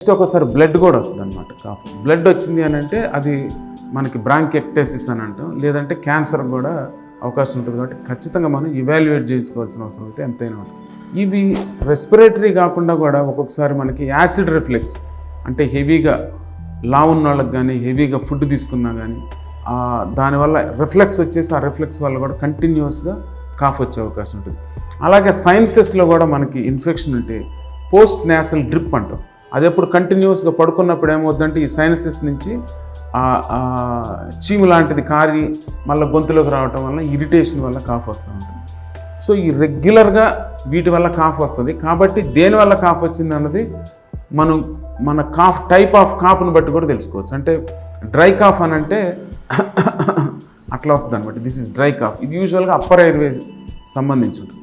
Next ఒకసారి blood కూడా వస్తుంది అనమాట. కాఫ్ బ్లడ్ వచ్చింది అని అంటే అది మనకి బ్రాంకెక్టసిస్ అని అంటాం, లేదంటే క్యాన్సర్ కూడా అవకాశం ఉంటుంది. కాబట్టి ఖచ్చితంగా మనం ఇవాల్యుయేట్ చేయించుకోవాల్సిన అవసరం అయితే ఎంతైనా ఉంటుంది. ఇవి రెస్పిరేటరీ కాకుండా కూడా ఒక్కొక్కసారి మనకి యాసిడ్ రిఫ్లెక్స్ అంటే హెవీగా లావు ఉన్న వాళ్ళకి కానీ హెవీగా ఫుడ్ తీసుకున్నా కానీ దానివల్ల రిఫ్లెక్స్ వచ్చేసి ఆ రిఫ్లెక్స్ వల్ల కూడా కంటిన్యూస్గా కాఫ్ వచ్చే అవకాశం ఉంటుంది. అలాగే సైనసెస్లో కూడా మనకి ఇన్ఫెక్షన్ ఉంటే పోస్ట్ నేసల్ డ్రిప్ అంటాం. అది ఎప్పుడు కంటిన్యూస్గా పడుకున్నప్పుడు ఏమవుతుందంటే ఈ సైనసెస్ నుంచి చీము లాంటిది కారి మళ్ళీ గొంతులోకి రావటం వల్ల ఇరిటేషన్ వల్ల కాఫ్ వస్తూ ఉంటుంది. సో ఈ రెగ్యులర్గా వీటి వల్ల కాఫ్ వస్తుంది. కాబట్టి దేనివల్ల కాఫ్ వచ్చింది అన్నది మన కాఫ్ టైప్ ఆఫ్ కాఫ్ను బట్టి కూడా తెలుసుకోవచ్చు. అంటే డ్రై కాఫ్ అని అంటే అట్లా వస్తుంది అనమాట. This is dry cough. ఇది యూజువల్గా అప్పర్ ఎయిర్వేస్ సంబంధించి ఉంటుంది.